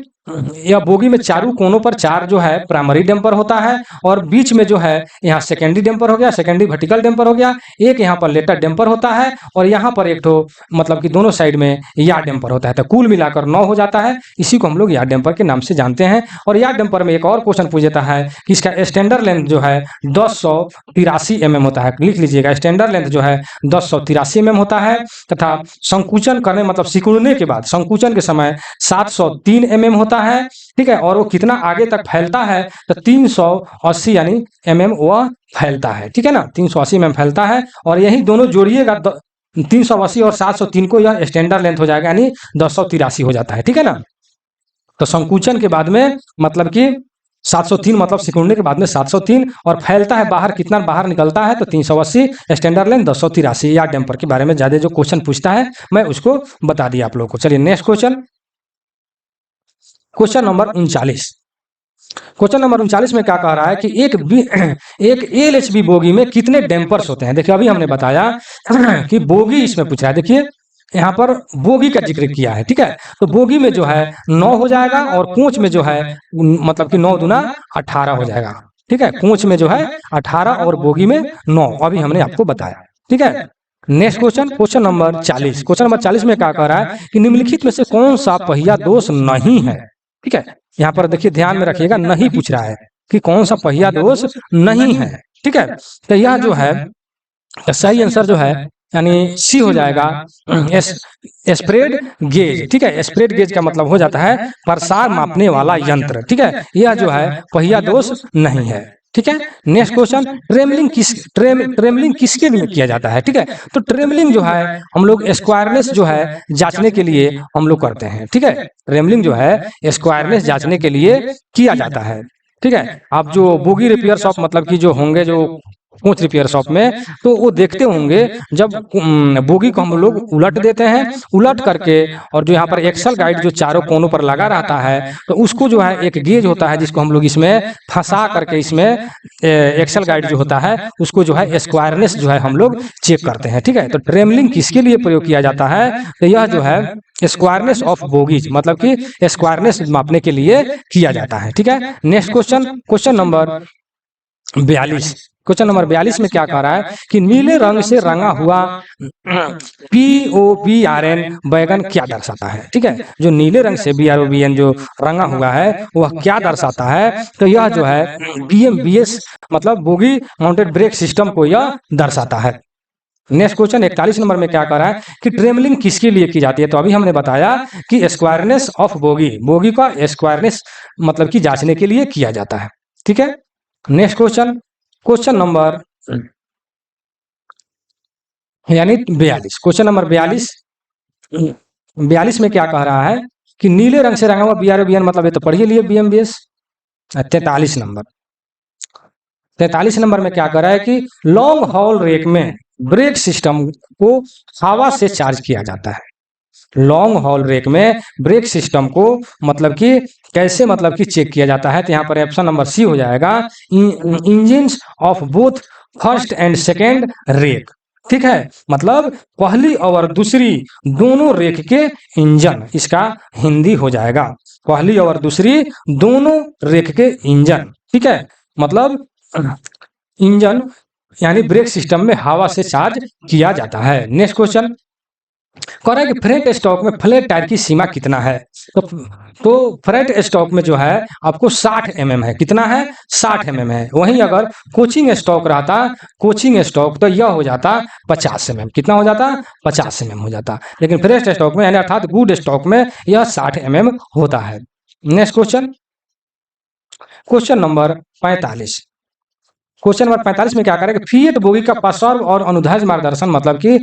यह बोगी में चारों कोनों पर 4 जो है प्राइमरी डैम्पर होता है और बीच में जो है यहाँ सेकेंडरी डैम्पर हो गया, सेकेंडरी वर्टिकल डैम्पर हो गया, एक यहाँ पर लेटर डैम्पर होता है और यहाँ पर एक तो मतलब कि दोनों साइड में यार्ड डैम्पर होता है। तो कुल मिलाकर 9 हो जाता है। इसी को हम लोग यार्ड डैम्पर के नाम से जानते हैं। और यार्ड डैम्पर में एक और क्वेश्चन पूछ देता है कि इसका स्टैंडर्ड लेंथ जो है 1083 mm होता है। लिख लीजिएगा, स्टैंडर्ड लेंथ जो है 1083 mm होता है तथा संकुचन करने मतलब सिकुड़ने के बाद संकुचन के समय 703 mm होता है। ठीक है। और वो कितना आगे तक फैलता है, तो 380 यानी mm वह फैलता है। ठीक है ना, 380 mm फैलता है। और यही दोनों जोड़िएगा 380 और 703 को, यह स्टैंडर्ड लेंथ हो जाएगा, यानी 1083 हो जाता है। ठीक है ना। तो संकुचन के बाद में मतलब कि 703 मतलब सिकुड़ने के बाद में 703 और फैलता है बाहर, कितना बाहर निकलता है तो 380, स्टैंडर्ड लेंथ 1083। या डैम्पर के बारे में ज्यादा जो क्वेश्चन पूछता है मैं उसको बता दिया आप लोगों को। चलिए next question, question number 39। Question number 39 में क्या कह रहा है कि एक एलएचबी बोगी में कितने डैम्पर्स होते हैं। देखिए अभी हमने बताया कि बोगी इसमें पूछ रहा है। देखिए यहाँ पर बोगी का जिक्र किया है। ठीक है। तो बोगी में जो है 9 हो जाएगा और कोच में जो है मतलब कि 9 दूना 18 हो जाएगा। ठीक है। कोच में जो है 18 और बोगी में 9, अभी हमने आपको बताया। ठीक है। Next question, question number 40। Question number 40 में क्या कह रहा है कि निम्नलिखित में से कौन सा पहिया दोष नहीं है। ठीक है। यहाँ पर देखिए ध्यान में रखिएगा, नहीं पूछ रहा है कि कौन सा पहिया दोष नहीं है। ठीक है। तो यह जो है सही आंसर जो है यानी सी हो जाएगा, स्प्रेड गेज। ठीक है। स्प्रेड गेज का मतलब हो जाता है प्रसार मापने वाला यंत्र। ठीक है। यह जो है पहिया दोष नहीं है। ठीक है। नेक्स्ट क्वेश्चन, ट्रेमलिंग किसके लिए किया जाता है? ठीक है, तो ट्रेमलिंग जो है हम लोग स्क्वायरनेस जो है जांचने के लिए हम लोग करते हैं। ठीक है, ट्रेमलिंग जो है स्क्वायरनेस जांचने के लिए किया जाता है। ठीक है, आप जो बोगी रिपेयर शॉप मतलब कि जो होंगे जो कोच रिपेयर शॉप में, तो वो देखते होंगे जब बोगी को हम लोग उलट देते हैं, उलट करके और जो यहाँ पर एक्सल गाइड जो चारों कोनों पर लगा रहता है, तो उसको जो है एक गेज होता है जिसको हम लोग इसमें फंसा करके इसमें एक्सल गाइड जो होता है उसको जो है स्क्वायरनेस जो है हम लोग चेक करते हैं। ठीक है, तो ट्रेमलिंग किसके लिए प्रयोग किया जाता है? तो यह जो है स्क्वायरनेस ऑफ बोगीज मतलब कि स्क्वायरनेस मापने के लिए किया जाता है। ठीक है, next question, question number 42। Question number 42 में क्या कह रहा है कि नीले रंग से रंगा हुआ POBRN बैगन क्या दर्शाता है? ठीक है, जो नीले रंग से BROBN जो रंगा हुआ है वह क्या दर्शाता है? तो यह जो है BMBS मतलब बोगी माउंटेड ब्रेक सिस्टम को यह दर्शाता है। नेक्स्ट क्वेश्चन 41 नंबर में क्या कह रहा है कि ट्रेमलिंग किसके लिए की जाती है? तो अभी हमने बताया कि स्क्वायरनेस ऑफ बोगी, बोगी का स्क्वायरनेस मतलब कि जांचने के लिए किया जाता है। ठीक है, नेक्स्ट क्वेश्चन, क्वेश्चन नंबर यानी 42, क्वेश्चन नंबर 42। 42 में क्या कह रहा है कि नीले रंग से रंगा हुआ BROBN मतलब ये तो पढ़िए लिए BMBS। 43 नंबर, 43 नंबर में क्या कह रहा है कि लॉन्ग हॉल रेक में ब्रेक सिस्टम को हवा से चार्ज किया जाता है। लॉन्ग हॉल रेक में ब्रेक सिस्टम को मतलब कि कैसे मतलब कि चेक किया जाता है? तो यहाँ पर ऑप्शन नंबर सी हो जाएगा, engines of both first and second rake. ठीक है, मतलब पहली और दूसरी दोनों रेक के इंजन, इसका हिंदी हो जाएगा पहली और दूसरी दोनों रेक के इंजन। ठीक है, मतलब इंजन यानी ब्रेक सिस्टम में हवा से चार्ज किया जाता है। नेक्स्ट क्वेश्चन कह रहा है कि फ्रंट स्टॉक में फ्लैट टायर की सीमा कितना है? तो फ्रंट स्टॉक में जो है आपको 60 mm है। कितना है? 60 mm है। वहीं अगर कोचिंग स्टॉक रहता, कोचिंग स्टॉक तो यह हो जाता 50 mm। कितना हो जाता? 50 mm हो जाता। लेकिन फ्रेश स्टॉक में यानी अर्थात गुड स्टॉक में यह 60 mm होता है। Next question, question number 45। Question number 45 में क्या करें कि फिएट बोगी का पार्श्व और अनुदैर्ध्य मार्गदर्शन मतलब कि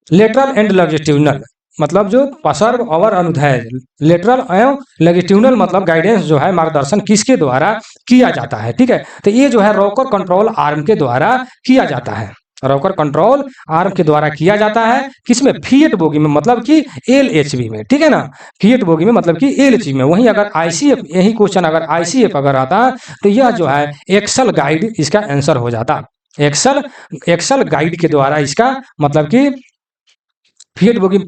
लेटरल एंड लॉन्जिट्यूडिनल मतलब जो पार्श्व और अनुदैर्ध्य, लेटरल एवं लॉन्जिट्यूडिनल मतलब गाइडेंस जो है मार्गदर्शन किसके द्वारा किया जाता है? ठीक है, तो ये जो है रॉकर कंट्रोल आर्म के द्वारा किया जाता है। रॉकर कंट्रोल आर्म के द्वारा किया जाता है। किसमें? फिएट बोगी में मतलब कि LHB में। ठीक है ना, फिएट बोगी में मतलब कि LHB में। वहीं अगर ICF, यही क्वेश्चन अगर ICF अगर आता तो यह जो है एक्सल गाइड इसका आंसर हो जाता। एक्सल गाइड के द्वारा इसका मतलब कि फिएट बोगी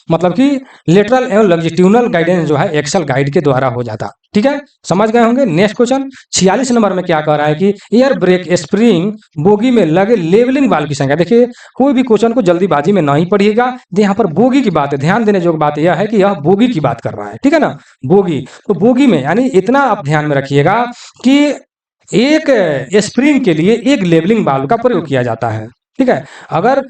मतलब कि लेटरल एवं लॉन्जिट्यूडिनल गाइडेंस जो है एक्सल गाइड के द्वारा हो जाता। ठीक है, समझ गए होंगे। नेक्स्ट क्वेश्चन 46 नंबर में क्या कह रहा है कि एयर ब्रेक स्प्रिंग बोगी में लगे लेवलिंग वाल्व की संख्या। देखिए कोई भी क्वेश्चन को जल्दीबाजी में नहीं पढ़िएगा। यहाँ पर बोगी की बात है, ध्यान देने योग्य बात यह है कि यह बोगी की बात कर रहा है। ठीक है ना, बोगी, तो बोगी में यानी इतना आप ध्यान में रखिएगा कि एक स्प्रिंग के लिए एक लेवलिंग वाल्व का प्रयोग किया जाता है। ठीक है, अगर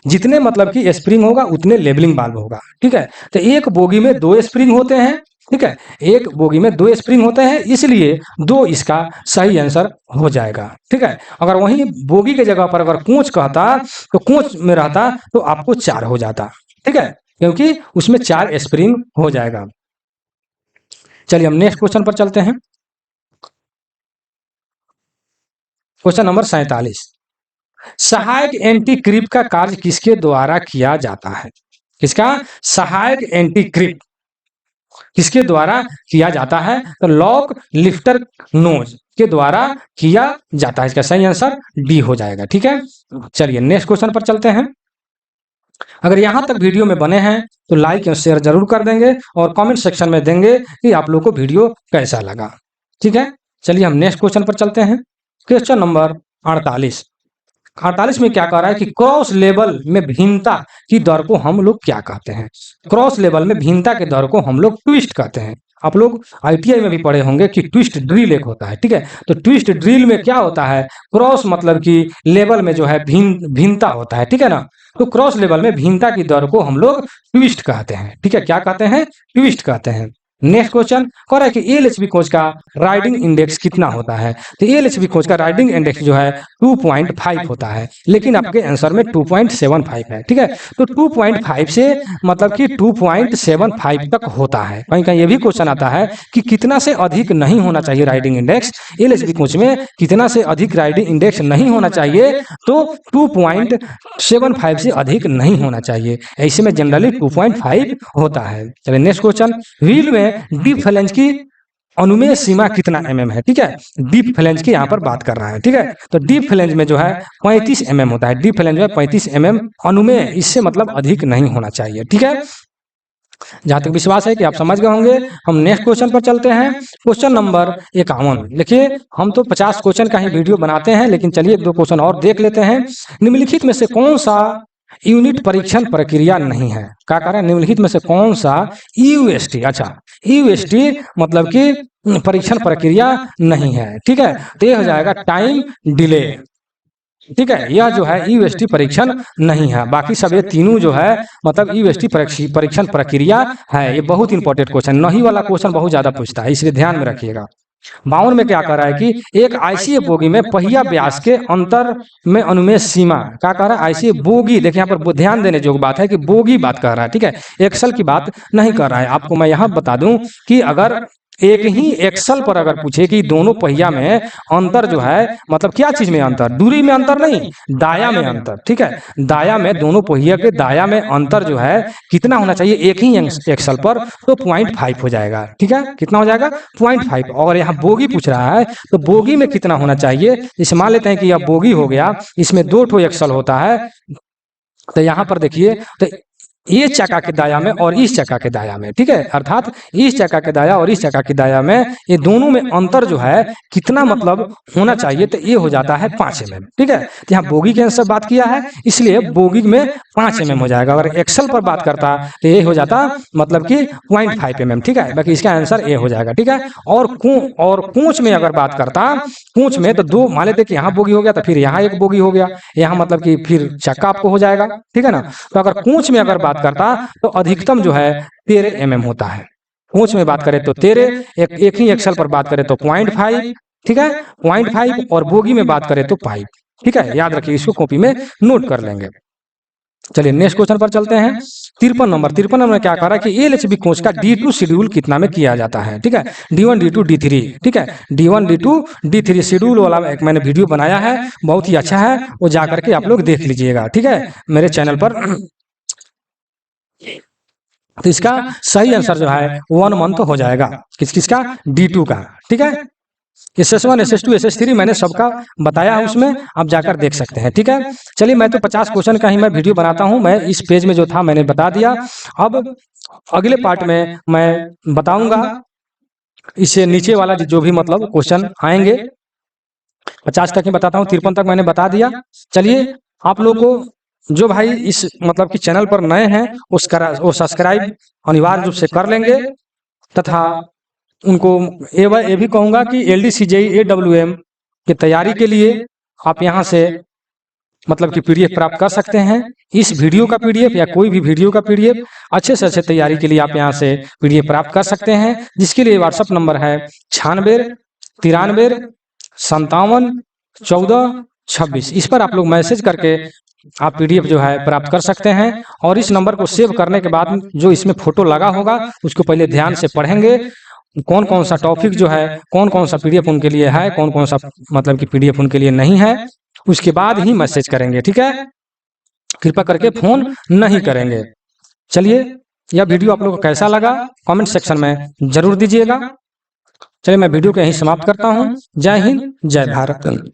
जितने मतलब कि स्प्रिंग होगा उतने लेवलिंग वाल्व होगा। ठीक है, तो एक बोगी में 2 स्प्रिंग होते हैं। ठीक है, एक बोगी में 2 स्प्रिंग होते हैं, इसलिए 2 इसका सही आंसर हो जाएगा। ठीक है, अगर वहीं बोगी के जगह पर अगर कोच कहता तो कोच में रहता तो आपको 4 हो जाता। ठीक है, क्योंकि उसमें 4 स्प्रिंग हो जाएगा। चलिए हम नेक्स्ट क्वेश्चन पर चलते हैं। क्वेश्चन नंबर 47, सहायक एंटी क्रिप का कार्य किसके द्वारा किया जाता है? किसका? सहायक एंटी क्रिप किसके द्वारा किया जाता है? तो लॉक लिफ्टर नोज के द्वारा किया जाता है। इसका सही आंसर डी हो जाएगा। ठीक है, चलिए नेक्स्ट क्वेश्चन पर चलते हैं। अगर यहां तक वीडियो में बने हैं तो लाइक और शेयर जरूर कर देंगे और कमेंट सेक्शन में देंगे कि आप लोग को वीडियो कैसा लगा। ठीक है, चलिए हम नेक्स्ट क्वेश्चन पर चलते हैं। Question number 48। 48 में क्या कह रहा है कि क्रॉस लेवल में भिन्नता की दर को हम लोग क्या कहते हैं? क्रॉस लेवल में भिन्नता के दर को हम लोग ट्विस्ट कहते हैं। आप लोग ITI में भी पढ़े होंगे कि ट्विस्ट ड्रिल एक होता है। ठीक है, तो ट्विस्ट ड्रिल में क्या होता है? क्रॉस मतलब कि लेवल में जो है भिन्नता होता है। ठीक है ना, तो क्रॉस लेवल में भिन्नता की दर को हम लोग ट्विस्ट कहते हैं। ठीक है, क्या कहते हैं? ट्विस्ट कहते हैं। नेक्स्ट क्वेश्चन कह रहा है कि एएलएचबी कोच का राइडिंग इंडेक्स कितना होता है। तो एएलएचबी कोच का राइडिंग इंडेक्स जो है 2.5 होता है, लेकिन आपके आंसर में 2.75 है। ठीक है, तो 2.5 से मतलब कि 2.75 तक होता है। कहीं कहीं ये भी क्वेश्चन आता है कि कितना से अधिक नहीं होना चाहिए राइडिंग इंडेक्स। एएलएचबी कोच में कितना से अधिक राइडिंग इंडेक्स नहीं होना चाहिए, तो 2.75 से अधिक नहीं होना चाहिए। ऐसे में जनरली 2.5 होता है। चलिए नेक्स्ट क्वेश्चन, व्हील में डीप फ्लैंज की अनुमेय सीमा कितना mm है। ठीक है, डीप फ्लैंज की यहाँ पर बात कर रहा है। ठीक है, तो डीप फ्लैंज में जो है 35 mm होता है। डीप फ्लैंज में 35 mm अनुमेय, इससे मतलब अधिक नहीं होना चाहिए। ठीक है, जहां तक विश्वास है कि आप समझ गए होंगे। हम नेक्स्ट क्वेश्चन पर चलते हैं। Question number 51। देखिए, हम तो 50 क्वेश्चन का ही वीडियो बनाते हैं, लेकिन चलिए 2 क्वेश्चन और देख लेते हैं। निम्नलिखित में से कौन सा यूनिट परीक्षण प्रक्रिया नहीं है। क्या कह रहे हैं, निम्नलिखित में से कौन सा यूएसटी, अच्छा यूएसटी मतलब कि परीक्षण प्रक्रिया नहीं है। ठीक है, तो ये हो जाएगा टाइम डिले। ठीक है, यह जो है यूएसटी परीक्षण नहीं है। बाकी सब ये तीनों जो है मतलब यूएसटी परीक्षण प्रक्रिया है। ये बहुत इंपॉर्टेंट क्वेश्चन, नहीं वाला क्वेश्चन बहुत ज्यादा पूछता है, इसलिए ध्यान में रखिएगा। 52 में क्या कह रहा है कि एक आईसीए बोगी में पहिया व्यास के अंतर में अनुमेय सीमा। क्या कह रहा है, आईसीए बोगी। देखिए यहाँ पर ध्यान देने योग्य बात है कि बोगी बात कर रहा है। ठीक है, एक्सल की बात नहीं कर रहा है। आपको मैं यहाँ बता दूं कि अगर एक ही एक्सल पर अगर पूछे कि दोनों पहिया में अंतर जो है मतलब क्या चीज में अंतर, दूरी में अंतर नहीं, दाया में अंतर। ठीक है, दाया में दोनों पहिया के दाया में अंतर जो है कितना होना चाहिए एक ही एक्सल पर, तो 0.5 हो जाएगा। ठीक है, कितना हो जाएगा 0.5। और यहाँ बोगी पूछ रहा है तो बोगी में कितना होना चाहिए। इसे मान लेते हैं कि यह बोगी हो गया, इसमें 2 ठो एक्सल होता है। तो यहाँ पर देखिए, तो ये चक्का के दाया में और इस चक्का के दाया में। ठीक है, अर्थात इस चक्का के दाया और इस चक्का के दाया में ये दोनों में अंतर जो है कितना मतलब होना चाहिए, तो ये हो जाता है 5 mm। ठीक है, तो यहाँ बोगी के आंसर बात किया है, इसलिए बोगी में 5 mm हो जाएगा। अगर एक्सल पर बात करता तो ये हो जाता मतलब कि 0.5 mm। ठीक है, बाकी इसका आंसर ए हो जाएगा। ठीक है, और कोच में अगर बात करता, कोच में तो 2 मान लेते कि यहाँ बोगी हो गया तो फिर यहाँ एक बोगी हो गया, यहाँ मतलब कि फिर चक्का आपको हो जाएगा। ठीक है ना, तो अगर कोच में अगर बात करता तो अधिकतम जो है 13 mm होता है। कोच में बात करें तो 13, एक ही एक्सल पर बात करें तो 0.5। ठीक है, 0.5, और बोगी में बात करें तो 5। ठीक है, याद रखिए, इसको कॉपी में नोट कर लेंगे। चलिए नेक्स्ट क्वेश्चन पर चलते हैं। 53 नंबर। 53 नंबर क्या कह रहा है कि एएलएचबी कोच का D2 शेड्यूल कितना में किया जाता है। ठीक है, D1 D2 D3। ठीक है, D1 D2 D3 शेड्यूल वाला एक मैंने वीडियो बनाया है, बहुत ही अच्छा है, वो जाकर के आप लोग देख लीजिएगा। ठीक है, मेरे चैनल पर। तो इसका सही आंसर जो है 1 मंथ हो जाएगा। किसका, D2 का। ठीक है, SS1 SS2 SS3 मैंने सबका बताया है, उसमें आप जाकर देख सकते हैं। ठीक है, चलिए मैं तो 50 क्वेश्चन का ही मैं वीडियो बनाता हूं, मैं इस पेज में जो था मैंने बता दिया। अब अगले पार्ट में मैं बताऊंगा इससे नीचे वाला जो भी मतलब क्वेश्चन आएंगे। 50 तक ही बताता हूँ, 53 तक मैंने बता दिया। चलिए, आप लोग को जो भाई इस मतलब कि चैनल पर नए हैं वो सब्सक्राइब अनिवार्य रूप से कर लेंगे, तथा उनको ये भी कहूंगा कि LDCJE AWM की तैयारी के लिए आप यहाँ से मतलब कि PDF प्राप्त कर सकते हैं। इस वीडियो का PDF या कोई भी वीडियो का PDF अच्छे से अच्छे तैयारी के लिए आप यहाँ से PDF प्राप्त कर सकते हैं, जिसके लिए व्हाट्सएप नंबर है 96 93 57 14 26। इस पर आप लोग मैसेज करके आप PDF जो है प्राप्त कर सकते हैं। और इस नंबर को सेव करने के बाद जो इसमें फोटो लगा होगा उसको पहले ध्यान से पढ़ेंगे, कौन कौन सा टॉपिक जो है, कौन कौन सा PDF उनके लिए है, कौन कौन सा मतलब कि PDF उनके लिए नहीं है, उसके बाद ही मैसेज करेंगे। ठीक है, कृपया करके फोन नहीं करेंगे। चलिए, यह वीडियो आप लोगों को कैसा लगा कमेंट सेक्शन में जरूर दीजिएगा। चलिए, मैं वीडियो को यहीं समाप्त करता हूँ। जय हिंद, जय भारत।